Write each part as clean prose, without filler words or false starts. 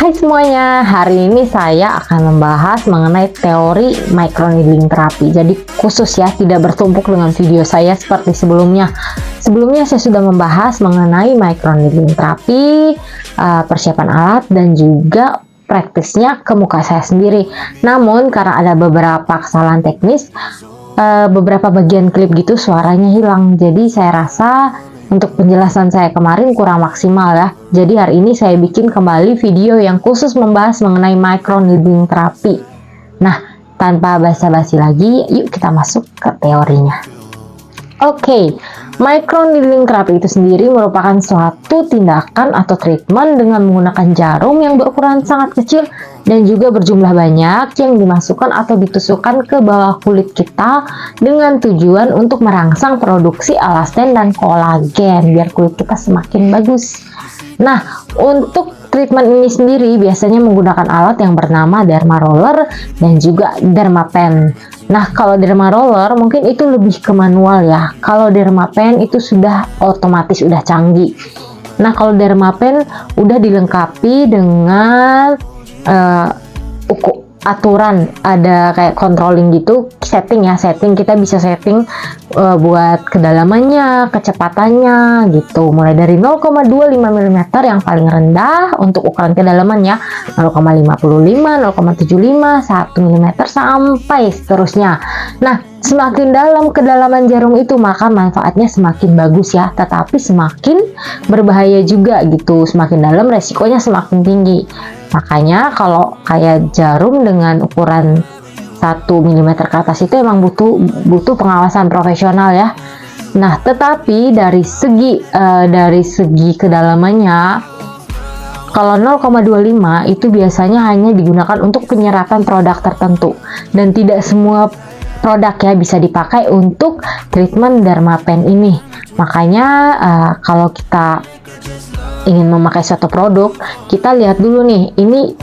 Hai semuanya, hari ini saya akan membahas mengenai teori microneedling terapi. Jadi khusus ya, tidak bertumpuk dengan video saya seperti sebelumnya. Sebelumnya saya sudah membahas mengenai microneedling terapi, persiapan alat, dan juga praktisnya ke muka saya sendiri. Namun karena ada beberapa kesalahan teknis, beberapa bagian klip gitu suaranya hilang. Jadi saya rasa untuk penjelasan saya kemarin kurang maksimal ya. Jadi hari ini saya bikin kembali video yang khusus membahas mengenai microneedling terapi. Nah, tanpa basa-basi lagi, yuk kita masuk ke teorinya. Oke, microneedling terapi itu sendiri merupakan suatu tindakan atau treatment dengan menggunakan jarum yang berukuran sangat kecil dan juga berjumlah banyak yang dimasukkan atau ditusukkan ke bawah kulit kita dengan tujuan untuk merangsang produksi elasten dan kolagen biar kulit kita semakin bagus. Nah, untuk treatment ini sendiri biasanya menggunakan alat yang bernama derma roller dan juga derma pen. Nah, kalau derma roller mungkin itu lebih ke manual ya. Kalau derma pen itu sudah otomatis, udah canggih. Nah, kalau derma pen udah dilengkapi dengan aturan, ada kayak controlling gitu, setting kita bisa setting buat kedalamannya, kecepatannya gitu, mulai dari 0,25 mm yang paling rendah untuk ukuran kedalamannya, 0,55, 0,75, 1 mm sampai seterusnya. Nah, semakin dalam kedalaman jarum itu maka manfaatnya semakin bagus ya, tetapi semakin berbahaya juga gitu. Semakin dalam resikonya semakin tinggi. Makanya kalau kayak jarum dengan ukuran 1 mm ke atas itu emang butuh pengawasan profesional ya. Nah, tetapi dari segi kedalamannya, kalau 0,25 itu biasanya hanya digunakan untuk penyerapan produk tertentu dan tidak semua produk ya bisa dipakai untuk treatment derma pen ini. Makanya kalau kita ingin memakai suatu produk, kita lihat dulu nih, ini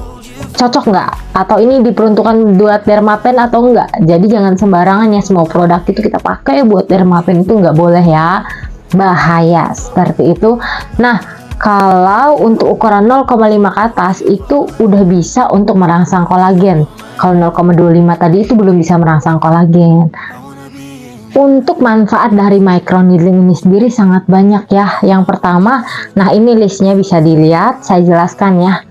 cocok nggak? Atau ini diperuntukkan buat derma pen atau enggak? Jadi jangan sembarangan ya, semua produk itu kita pakai buat derma pen itu nggak boleh ya. Bahaya seperti itu. Nah, kalau untuk ukuran 0,5 ke atas itu udah bisa untuk merangsang kolagen. Kalau 0,25 tadi itu belum bisa merangsang kolagen. Untuk manfaat dari microneedling ini sendiri sangat banyak ya. Yang pertama, nah ini listnya bisa dilihat, saya jelaskan ya.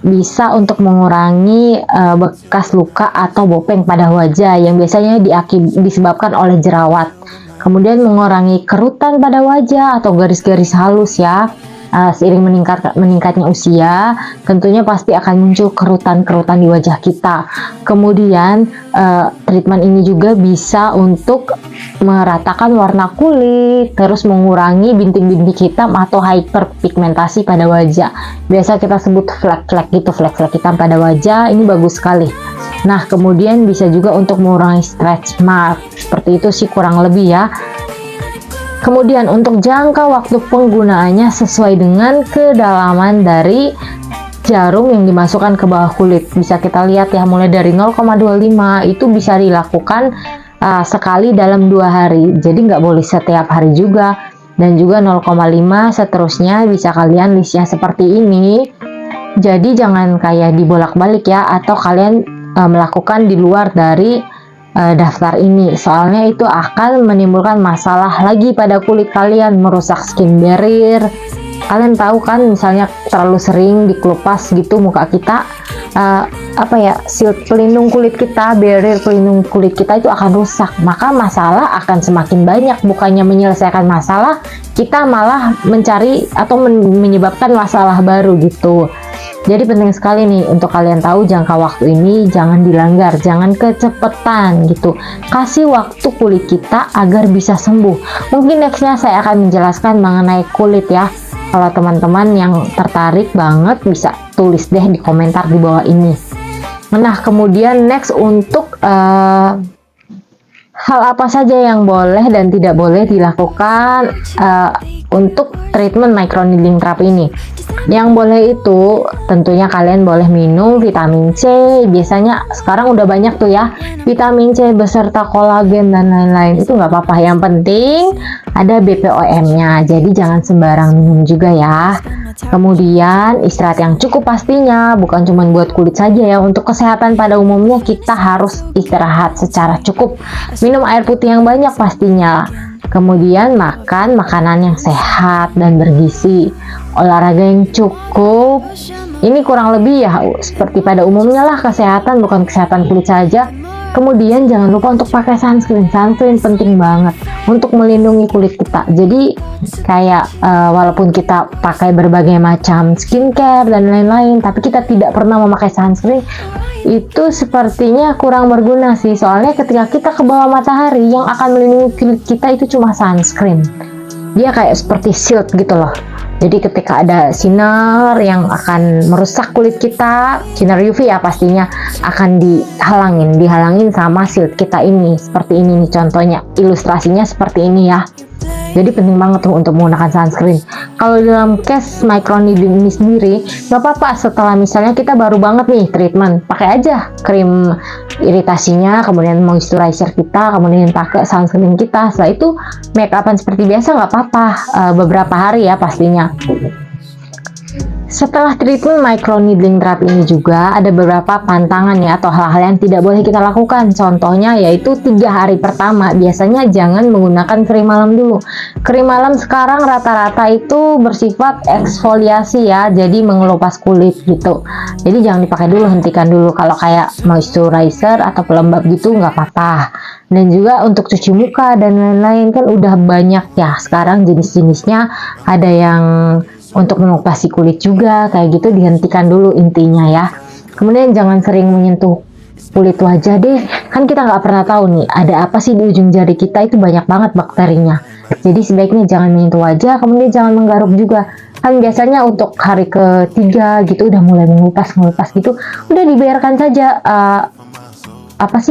Bisa untuk mengurangi bekas luka atau bopeng pada wajah yang biasanya disebabkan oleh jerawat. Kemudian mengurangi kerutan pada wajah atau garis-garis halus ya. Seiring meningkatnya usia, tentunya pasti akan muncul kerutan-kerutan di wajah kita. Kemudian treatment ini juga bisa untuk meratakan warna kulit, terus mengurangi bintik-bintik hitam atau hyperpigmentasi pada wajah. Biasa kita sebut flek-flek gitu, flek-flek hitam pada wajah, ini bagus sekali. Nah, kemudian bisa juga untuk mengurangi stretch mark. Seperti itu sih kurang lebih ya. Kemudian untuk jangka waktu penggunaannya sesuai dengan kedalaman dari jarum yang dimasukkan ke bawah kulit. Bisa kita lihat ya, mulai dari 0,25 itu bisa dilakukan sekali dalam 2 hari. Jadi nggak boleh setiap hari juga. Dan juga 0,5 seterusnya bisa kalian listnya seperti ini. Jadi jangan kayak dibolak-balik ya, atau kalian melakukan di luar dari daftar ini, soalnya itu akan menimbulkan masalah lagi pada kulit kalian, merusak skin barrier. Kalian tahu kan, misalnya terlalu sering dikelupas gitu muka kita, shield pelindung kulit kita, barrier pelindung kulit kita itu akan rusak, maka masalah akan semakin banyak. Bukannya menyelesaikan masalah, kita malah mencari atau menyebabkan masalah baru gitu. Jadi penting sekali nih untuk kalian tahu jangka waktu ini jangan dilanggar, jangan kecepatan gitu. Kasih waktu kulit kita agar bisa sembuh. Mungkin nextnya saya akan menjelaskan mengenai kulit ya. Kalau teman-teman yang tertarik banget bisa tulis deh di komentar di bawah ini. Nah, kemudian next untuk hal apa saja yang boleh dan tidak boleh dilakukan untuk treatment microneedling terapi ini. Yang boleh itu tentunya kalian boleh minum vitamin C. Biasanya sekarang udah banyak tuh ya vitamin C beserta kolagen dan lain-lain. Itu nggak apa-apa, yang penting ada BPOM-nya. Jadi jangan sembarang minum juga ya. Kemudian istirahat yang cukup pastinya, bukan cuma buat kulit saja ya. Untuk kesehatan pada umumnya kita harus istirahat secara cukup. Minum air putih yang banyak pastinya. Kemudian makan makanan yang sehat dan bergizi. Olahraga yang cukup. Ini kurang lebih ya seperti pada umumnya lah, kesehatan bukan kesehatan kulit saja. Kemudian jangan lupa untuk pakai sunscreen. Sunscreen penting banget untuk melindungi kulit kita. Jadi kayak walaupun kita pakai berbagai macam skincare dan lain-lain, tapi kita tidak pernah memakai sunscreen, itu sepertinya kurang berguna sih. Soalnya ketika kita ke bawah matahari, yang akan melindungi kulit kita itu cuma sunscreen. Dia kayak seperti shield gitu loh. Jadi ketika ada sinar yang akan merusak kulit kita, sinar UV ya pastinya, akan dihalangin sama shield kita ini. Seperti ini nih contohnya, ilustrasinya seperti ini ya. Jadi penting banget tuh untuk menggunakan sunscreen. Kalau dalam case microneedling ini sendiri, nggak apa-apa setelah misalnya kita baru banget nih treatment, pakai aja krim iritasinya, kemudian moisturizer kita, kemudian pakai sunscreen kita. Setelah itu make upan seperti biasa nggak apa-apa, beberapa hari ya pastinya. Setelah treatment microneedling terapi ini juga ada beberapa pantangan ya, atau hal-hal yang tidak boleh kita lakukan. Contohnya yaitu 3 hari pertama biasanya jangan menggunakan krim malam dulu. Krim malam sekarang rata-rata itu bersifat eksfoliasi ya, jadi mengelupas kulit gitu. Jadi jangan dipakai dulu, hentikan dulu. Kalau kayak moisturizer atau pelembab gitu nggak apa-apa. Dan juga untuk cuci muka dan lain-lain kan udah banyak ya sekarang jenis-jenisnya. Ada yang untuk mengelupas kulit juga, kayak gitu dihentikan dulu intinya ya. Kemudian jangan sering menyentuh kulit wajah deh, kan kita nggak pernah tahu nih ada apa sih di ujung jari kita, itu banyak banget bakterinya. Jadi sebaiknya jangan menyentuh wajah, kemudian jangan menggaruk juga. Kan biasanya untuk hari ketiga gitu udah mulai mengelupas gitu, udah dibiarkan saja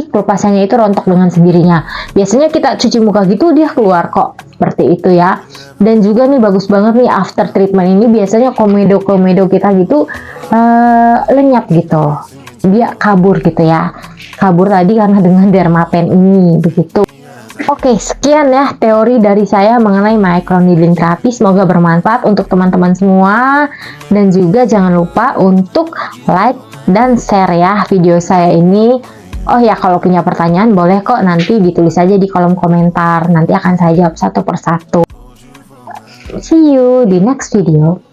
kelupasannya itu rontok dengan sendirinya. Biasanya kita cuci muka gitu dia keluar kok, seperti itu ya. Dan juga nih bagus banget nih after treatment ini, biasanya komedo kita gitu lenyap gitu, dia kabur gitu ya, kabur tadi karena dengan dermapen ini begitu. Oke, sekian ya teori dari saya mengenai microneedling terapi. Semoga bermanfaat untuk teman-teman semua, dan juga jangan lupa untuk like dan share ya video saya ini. Oh ya, kalau punya pertanyaan boleh kok nanti ditulis aja di kolom komentar. Nanti akan saya jawab satu persatu. See you di next video.